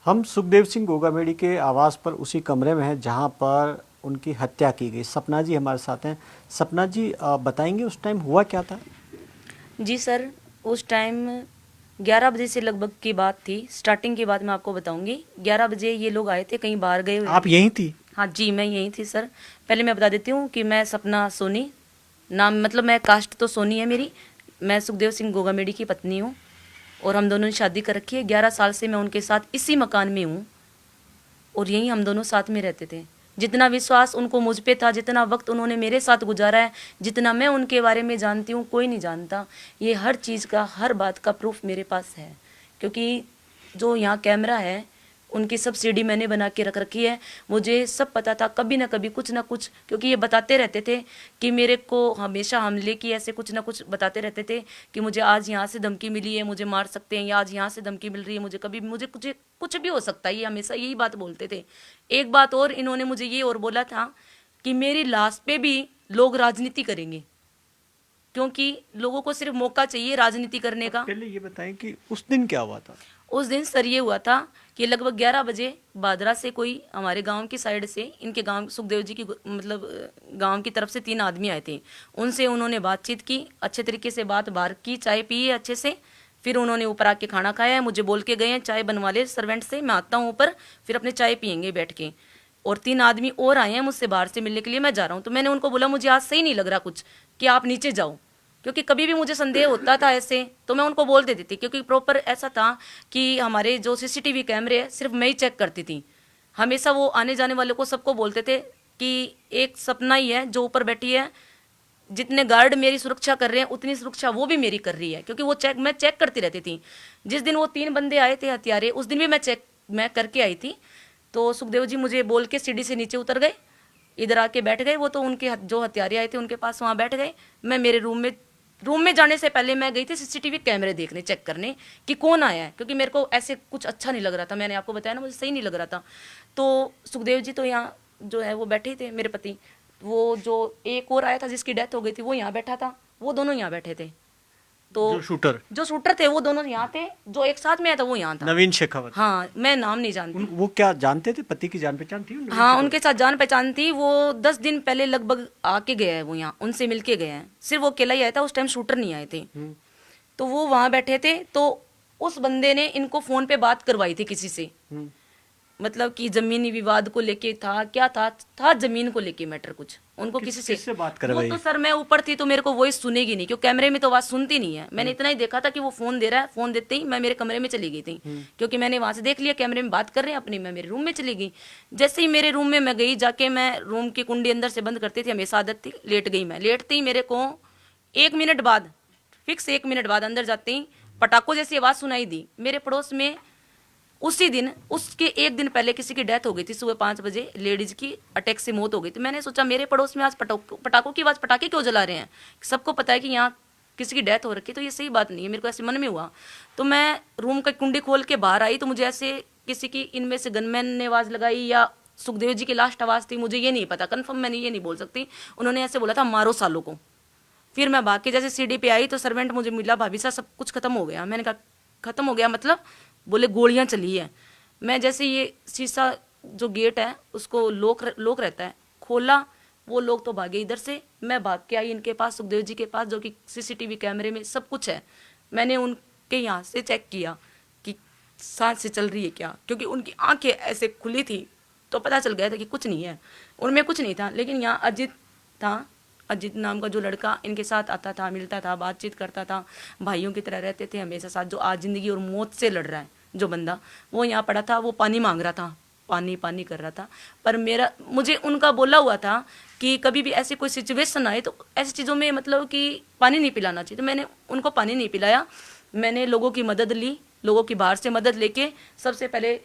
हम सुखदेव सिंह गोगामेडी के आवास पर उसी कमरे में हैं जहां पर उनकी हत्या की गई। सपना जी हमारे साथ हैं। सपना जी बताएंगे उस टाइम हुआ क्या था? जी सर, उस टाइम 11 बजे से लगभग की बात थी। स्टार्टिंग की बात मैं आपको बताऊंगी। 11 बजे ये लोग आए थे, कहीं बाहर गए हुए आप थे। यहीं थी? हाँ जी, मैं यहीं थी सर। पहले मैं बता देती हूँ कि मैं सपना सोनी, नाम मतलब मैं कास्ट तो सोनी है मेरी। मैं सुखदेव सिंह गोगामेडी की पत्नी हूँ और हम दोनों ने शादी कर रखी है। 11 साल से मैं उनके साथ इसी मकान में हूँ और यहीं हम दोनों साथ में रहते थे। जितना विश्वास उनको मुझ पे था, जितना वक्त उन्होंने मेरे साथ गुजारा है, जितना मैं उनके बारे में जानती हूँ, कोई नहीं जानता। ये हर चीज़ का, हर बात का प्रूफ मेरे पास है, क्योंकि जो यहाँ कैमरा है उनकी सब सीडी मैंने बना के रख रखी है। मुझे सब पता था, कभी ना कभी कुछ ना कुछ, क्योंकि ये बताते रहते थे कि मेरे को हमेशा हमले की ऐसे कुछ ना कुछ बताते रहते थे कि मुझे आज यहाँ से धमकी मिली है, मुझे मार सकते हैं, या आज यहाँ से धमकी मिल रही है, मुझे कभी मुझे कुछ भी हो सकता है। ये हमेशा यही बात बोलते थे। एक बात और इन्होंने मुझे ये और बोला था कि मेरी लाश पे भी लोग राजनीति करेंगे, क्योंकि लोगों को सिर्फ मौका चाहिए राजनीति करने का। पहले ये बताएं कि उस दिन क्या हुआ था? उस दिन सर ये हुआ था कि लगभग 11 बजे बादरा से कोई हमारे गांव की साइड से, इनके गांव सुखदेव जी की मतलब गांव की तरफ से 3 आदमी आए थे। उनसे उन्होंने बातचीत की, अच्छे तरीके से बात बात की, चाय पी है अच्छे से। फिर उन्होंने ऊपर आके खाना खाया है, मुझे बोल के गए हैं चाय बनवा ले सर्वेंट से, मैं आता हूँ ऊपर, फिर अपने चाय पियेंगे बैठ के। और 3 आदमी और आए हैं मुझसे बाहर से मिलने के लिए, मैं जा रहा हूँ। तो मैंने उनको बोला मुझे आज सही नहीं लग रहा कुछ, कि आप नीचे जाओ, क्योंकि कभी भी मुझे संदेह होता था ऐसे तो मैं उनको बोल देती थी, क्योंकि प्रॉपर ऐसा था कि हमारे जो सीसीटीवी कैमरे है सिर्फ मैं ही चेक करती थी। हमेशा वो आने जाने वाले को सबको बोलते थे कि एक सपना ही है जो ऊपर बैठी है, जितने गार्ड मेरी सुरक्षा कर रहे हैं उतनी सुरक्षा वो भी मेरी कर रही है, क्योंकि वो मैं चेक करती रहती थी। जिस दिन वो 3 बंदे आए थे हथियारे, उस दिन भी मैं करके आई थी। तो सुखदेव जी मुझे बोल के सीढ़ी से नीचे उतर गए, इधर आके बैठ गए। वो तो उनके जो हथियारे आए थे उनके पास वहाँ बैठ गए। मैं मेरे रूम में जाने से पहले मैं गई थी सीसीटीवी कैमरे देखने, चेक करने कि कौन आया है, क्योंकि मेरे को ऐसे कुछ अच्छा नहीं लग रहा था। मैंने आपको बताया ना, मुझे सही नहीं लग रहा था। तो सुखदेव जी तो यहाँ जो है वो बैठे थे, मेरे पति। वो जो एक और आया था जिसकी डेथ हो गई थी वो यहाँ बैठा था, वो दोनों यहाँ बैठे थे। तो जो शूटर थे वो दोनों यहाँ थे, जो एक साथ में आया था वो यहाँ था, नवीन शेखावत। हाँ, मैं नाम नहीं जानती। वो क्या जानते थे? पति की जान पहचान थी उनकी? हाँ, उनके साथ जान पहचान थी। वो 10 दिन पहले लगभग आके गया है, वो यहाँ उनसे मिलके गए हैं। सिर्फ वो अकेला ही आया था, उस टाइम शूटर नहीं आए थे। तो वो वहां बैठे थे, तो उस बंदे ने इनको फोन पे बात करवाई थी किसी से, मतलब कि जमीनी विवाद को लेके था, क्या था जमीन को लेके मैटर कुछ उनको किसी किससे बात वो करवाई? तो सर मैं ऊपर थी तो मेरे को वॉइस सुनेगी नहीं, क्योंकि कैमरे में तो आवाज सुनती नहीं है। मैंने इतना ही देखा था कि वो फोन दे रहा है, फोन देते ही मैं मेरे कमरे में चली गई थी, क्योंकि मैंने वहां से देख लिया कैमरे में बात कर रहे हैं अपनी। मैं मेरे रूम में चली गई। जैसे ही मेरे रूम में मैं गई, जाके मैं रूम की कुंडी अंदर से बंद करती थी, हमेशा आदत थी। लेट गई मैं। लेटते ही मेरे को 1 मिनट बाद, फिक्स 1 मिनट बाद अंदर जाते ही पटाखों जैसी आवाज सुनाई दी। मेरे पड़ोस में उसी दिन, उसके 1 दिन पहले किसी की डेथ हो गई थी सुबह 5 बजे, लेडीज की अटैक से मौत हो गई थी। मैंने सोचा मेरे पड़ोस में आज पटाखों की आवाज, पटाखे क्यों जला रहे हैं? सबको पता है कि यहाँ किसी की डेथ हो रखी, तो ये सही बात नहीं है। मेरे को ऐसे मन में हुआ, तो मैं रूम का कुंडी खोल के बाहर आई, तो मुझे ऐसे किसी की, इनमें से गनमैन ने आवाज लगाई या सुखदेव जी की लास्ट आवाज थी, मुझे ये नहीं पता कन्फर्म, मैंने ये नहीं बोल सकती। उन्होंने ऐसे बोला था मारो सालों को। फिर मैं भाग के जैसे सीढ़ी पे आई तो सर्वेंट मुझे मिला, भाभी साहब सब कुछ खत्म हो गया। मैंने कहा खत्म हो गया मतलब? बोले गोलियां चली है। मैं जैसे ये शीशा जो गेट है उसको लोक रहता है, खोला, वो लोग तो भागे इधर से। मैं भाग के आई इनके पास, सुखदेव जी के पास, जो कि सीसीटीवी कैमरे में सब कुछ है। मैंने उनके यहाँ से चेक किया कि सांस से चल रही है क्या, क्योंकि उनकी आंखें ऐसे खुली थी, तो पता चल गया था कि कुछ नहीं है, उनमें कुछ नहीं था। लेकिन यहाँ अजित था, अजित नाम का जो लड़का इनके साथ आता था, मिलता था, बातचीत करता था, भाइयों की तरह रहते थे हमेशा साथ, जो आज जिंदगी और मौत से लड़ रहा है जो बंदा, वो यहाँ पड़ा था। वो पानी मांग रहा था, पानी पानी कर रहा था। पर मुझे उनका बोला हुआ था कि कभी भी ऐसी कोई सिचुएशन आए तो ऐसी चीज़ों में मतलब कि पानी नहीं पिलाना चाहिए। तो मैंने उनको पानी नहीं पिलाया। मैंने लोगों की मदद ली, लोगों की बाहर से मदद लेके सबसे पहले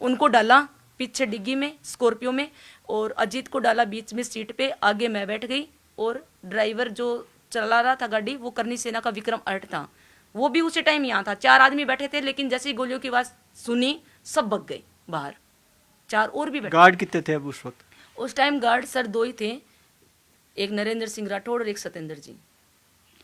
उनको डाला पीछे डिग्गी में, स्कॉर्पियो में, और अजीत को डाला बीच में सीट पे, आगे मैं बैठ गई। और ड्राइवर जो चला रहा था गाड़ी वो करनी सेना का विक्रम अर्ट था, वो भी उसी टाइम यहाँ था। 4 आदमी बैठे थे, लेकिन जैसे ही गोलियों की आवाज सुनी सब भग गए बाहर। 4 और भी बैठे। गार्ड कितने थे अब उस वक्त? उस टाइम गार्ड सर 2 ही थे, एक नरेंद्र सिंह राठौड़ और एक सत्येंद्र जी।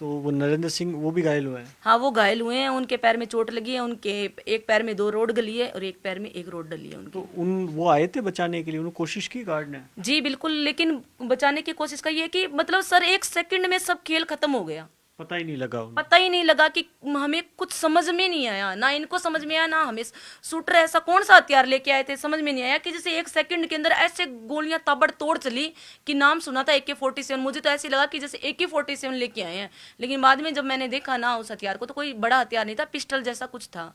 तो वो नरेंद्र सिंह वो भी घायल हुए हैं? हाँ, वो घायल हुए हैं, उनके पैर में चोट लगी है, उनके एक पैर में 2 रोड गली है और एक पैर में 1 रोड डली है उनकी। तो वो आए थे बचाने के लिए, उन्होंने कोशिश की गार्ड ने? जी बिल्कुल, लेकिन बचाने की कोशिश का ये कि मतलब सर 1 सेकंड में सब खेल खत्म हो गया, पता ही नहीं लगा उन्हें। पता ही नहीं लगा कि हमें कुछ समझ में नहीं आया, ना इनको समझ में आया ना हमें। शूटर ऐसा कौन सा हथियार लेके आए थे समझ में नहीं आया कि जैसे 1 सेकंड के अंदर ऐसे गोलियां ताबड़तोड़ चली कि नाम सुना था AK-47, मुझे तो ऐसे लगा कि जैसे AK-47 लेके आए हैं। लेकिन बाद में जब मैंने देखा ना उस हथियार को, तो कोई बड़ा हथियार नहीं था, पिस्टल जैसा कुछ था।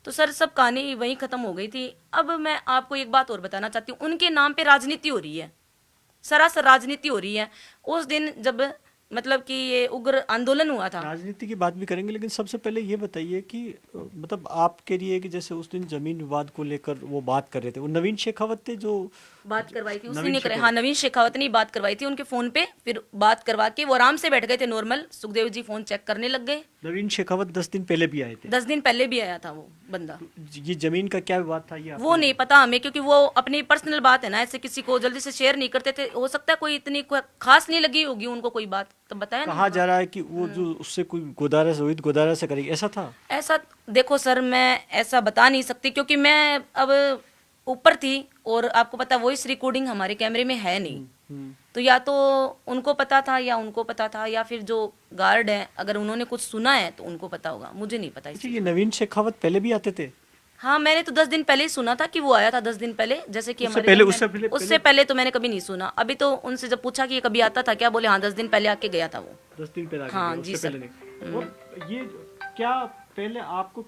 तो सर सब कहानी वहीं खत्म हो गई थी। अब मैं आपको एक बात और बताना चाहती हूँ, उनके नाम पे राजनीति हो रही है, सरासर राजनीति हो रही है। उस दिन जब मतलब कि ये उग्र आंदोलन हुआ था, राजनीति की बात भी करेंगे, लेकिन सबसे पहले ये बताइए कि मतलब आपके लिए कि जैसे उस दिन जमीन विवाद को लेकर वो बात कर रहे थे, वो नवीन शेखावत थे जो बात करवाई थी, उसी ने करे। हाँ, नवीन शेखावत ने बात करवाई थी उनके फोन पे, फिर बात करवा के वो आराम से बैठ गए थे normal. Sukhdev ji phone check करने लग गए। नवीन शेखावत 10 दिन पहले भी आए थे? 10 दिन पहले भी आया था वो बंदा। ये जमीन का क्या विवाद था ये वो नहीं पता हमें, क्योंकि वो अपनी पर्सनल बात है ना, ऐसे किसी को जल्दी से शेयर नहीं करते थे। हो सकता है कोई इतनी खास नहीं लगी होगी उनको कोई बात, तो बताया कहा जा रहा है कि वो जो उससे कोई गोदारा रोहित गोदारा से करेगी, ऐसा था? ऐसा देखो सर, मैं ऐसा बता नहीं सकती क्योंकि मैं अब ऊपर थी और आपको पता वॉइस रिकॉर्डिंग हमारे कैमरे में है नहीं। तो या तो उनको पता था या उनको पता था, या फिर जो गार्ड है अगर उन्होंने कुछ सुना है तो उनको पता होगा, मुझे नहीं पता। ये नवीन शेखावत पहले भी आते थे? हाँ, मैंने तो 10 दिन पहले ही सुना था कि वो आया था 10 दिन पहले, जैसे कि उससे हमारे उससे पहले तो मैंने कभी नहीं सुना। अभी तो उनसे जब पूछा कि ये कभी आता था क्या, बोले हाँ 10 दिन पहले आके गया था वो। 10 दिन पहले? हाँ जी सर। और ये क्या पहले आपको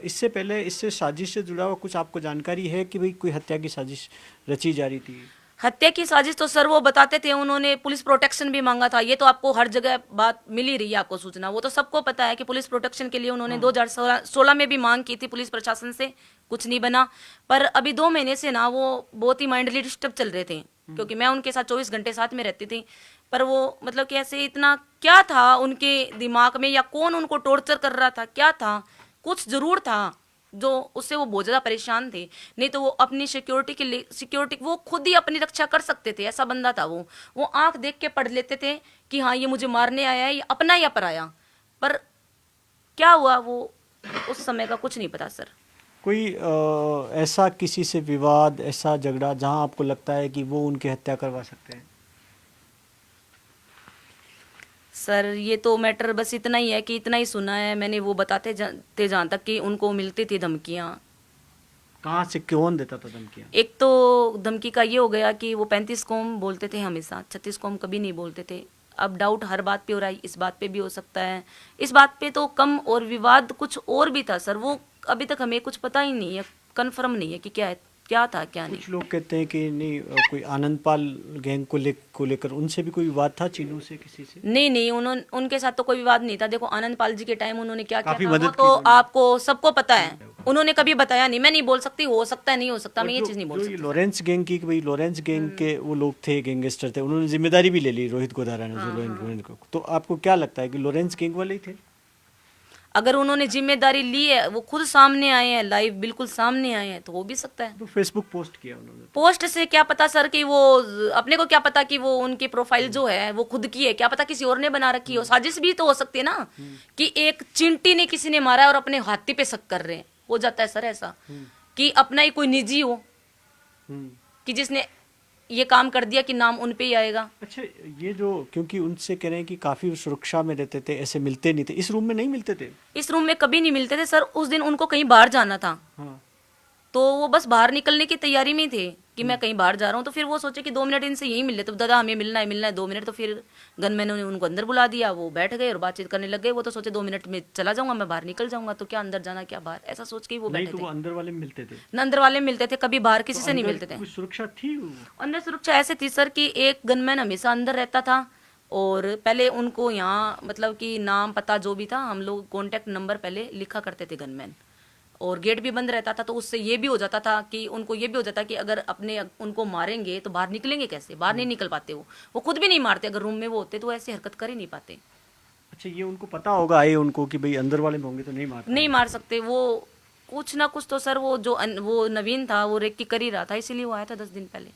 इससे पहले इससे साजिश से जुड़ा हुआ कुछ आपको जानकारी है कि भाई कोई हत्या की साजिश रची जा रही थी? हत्या की साजिश तो सर वो बताते थे, उन्होंने पुलिस प्रोटेक्शन भी मांगा था। ये तो आपको हर जगह बात मिल ही रही है, आपको सूचना, वो तो सबको पता है कि पुलिस प्रोटेक्शन के लिए उन्होंने 2016 में भी मांग की थी पुलिस प्रशासन से, कुछ नहीं बना। पर अभी 2 महीने से ना वो बहुत ही माइंडली डिस्टर्ब चल रहे थे, क्योंकि मैं उनके साथ 24 घंटे साथ में रहती थी। पर वो मतलब कि ऐसे इतना क्या था उनके दिमाग में, या कौन उनको टॉर्चर कर रहा था, क्या था, कुछ जरूर था जो उससे वो बहुत ज्यादा परेशान थे। नहीं तो वो अपनी सिक्योरिटी के लिए, सिक्योरिटी वो खुद ही अपनी रक्षा कर सकते थे, ऐसा बंदा था वो आंख देख के पढ़ लेते थे कि हाँ ये मुझे मारने आया है, ये अपना या पराया। पर क्या हुआ वो उस समय का कुछ नहीं पता सर। कोई ऐसा किसी से विवाद, ऐसा झगड़ा जहां आपको लगता है कि वो उनकी हत्या करवा सकते हैं? सर ये तो मैटर बस इतना ही है कि इतना ही सुना है मैंने, वो बताते थे जहाँ तक कि उनको मिलती थी धमकियाँ। कहाँ से, कौन देता था धमकियाँ? एक तो धमकी का ये हो गया कि वो 35 कौम बोलते थे हमेशा, 36 कौम कभी नहीं बोलते थे। अब डाउट हर बात पे हो रहा है, इस बात पे भी हो सकता है, इस बात पे तो कम, और विवाद कुछ और भी था सर, वो अभी तक हमें कुछ पता ही नहीं है, कन्फर्म नहीं है कि क्या था क्या नहीं। कुछ लोग कहते हैं कि नहीं कोई आनंदपाल गैंग को लेकर उनसे भी कोई विवाद था, चीनू से, किसी से? नहीं, उनके साथ तो कोई विवाद नहीं था। देखो आनंदपाल जी के टाइम उन्होंने क्या किया था मदद वो तो आपको सबको पता है, उन्होंने कभी बताया नहीं। मैं नहीं बोल सकती, हो सकता है नहीं हो सकता, मैं ये चीज नहीं बोल सकती। लॉरेंस गैंग की, भाई लॉरेंस गैंग के वो लोग थे, गैंगस्टर थे, उन्होंने जिम्मेदारी भी ले ली रोहित गोदारा ने, लॉरेंस को। तो आपको क्या लगता है कि लॉरेंस गैंग वाले ही थे? अगर उन्होंने जिम्मेदारी ली है, वो खुद सामने आए हैं, लाइव बिल्कुल सामने आए हैं, तो हो भी सकता है। तो फेसबुक पोस्ट किया उन्होंने, पोस्ट से क्या पता सर कि वो, अपने को क्या पता कि वो उनकी प्रोफाइल जो है वो खुद की है, क्या पता किसी और ने बना रखी हो। साजिश भी तो हो सकती है ना, कि एक चिंटी ने किसी ने मारा है और अपने हाथी पे शक कर रहे हैं, हो जाता है सर ऐसा कि अपना ही कोई निजी हो कि जिसने ये काम कर दिया कि नाम उन पे ही आएगा। अच्छा, ये जो, क्योंकि उनसे कह रहे हैं कि काफी सुरक्षा में रहते थे, ऐसे मिलते नहीं थे, इस रूम में नहीं मिलते थे? इस रूम में कभी नहीं मिलते थे सर। उस दिन उनको कहीं बाहर जाना था, हाँ। तो वो बस बाहर निकलने की तैयारी में थे कि मैं कहीं बाहर जा रहा हूँ। तो फिर वो सोचे कि 2 मिनट इनसे यही मिल ले, तो दादा हमें मिलना है 2 मिनट। तो फिर गनमैनों ने उनको अंदर बुला दिया, वो बैठ गए और बातचीत करने लग गए। वो तो सोचे 2 मिनट में चला जाऊंगा, मैं बाहर निकल जाऊंगा, तो क्या अंदर जाना क्या बाहर, ऐसा सोच के ही वो बैठे थे। वो अंदर वाले मिलते थे न, अंदर वाले मिलते थे, कभी बाहर किसी से नहीं मिलते थे। सुरक्षा थी अंदर सुरक्षा ऐसे थी सर कि एक गनमैन हमेशा अंदर रहता था, और पहले उनको यहाँ मतलब कि नाम पता जो भी था, हम लोग कॉन्टेक्ट नंबर पहले लिखा करते थे गनमैन, और गेट भी बंद रहता था। तो उससे ये भी हो जाता था कि उनको ये भी हो जाता कि अगर अपने उनको मारेंगे तो बाहर निकलेंगे कैसे, बाहर नहीं निकल पाते। वो खुद भी नहीं मारते, अगर रूम में वो होते तो ऐसी हरकत कर ही नहीं पाते। अच्छा, ये उनको पता होगा आए उनको कि भाई अंदर वाले होंगे तो नहीं मार सकते। वो कुछ ना कुछ तो सर, वो जो वो नवीन था वो रेकी कर ही रहा था, इसीलिए वो आया था 10 दिन पहले।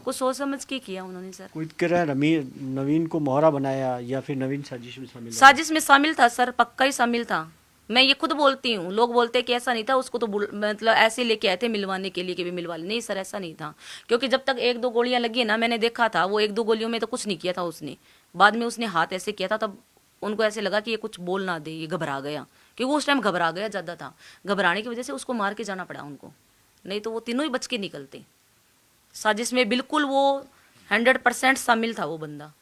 कुछ सोच समझ के किया उन्होंने सर। कोई कह रहा है नवीन को मोहरा बनाया या फिर नवीन साजिश में शामिल है? साजिश में शामिल था सर, पक्का ही शामिल था। मैं ये खुद बोलती हूँ, लोग बोलते हैं कि ऐसा नहीं था, उसको तो मतलब ऐसे लेके आए थे मिलवाने के लिए कि भी मिलवा ले। नहीं सर, ऐसा नहीं था, क्योंकि जब तक 1-2 गोलियां लगी ना, मैंने देखा था वो 1-2 गोलियों में तो कुछ नहीं किया था उसने। बाद में उसने हाथ ऐसे किया था, तब उनको ऐसे लगा कि ये कुछ बोल ना दे, ये घबरा गया, क्योंकि वो उस टाइम घबरा गया ज़्यादा था। घबराने की वजह से उसको मार के जाना पड़ा उनको, नहीं तो वो तीनों ही बच के निकलते। साजिश में बिल्कुल वो 100% शामिल था वो बंदा।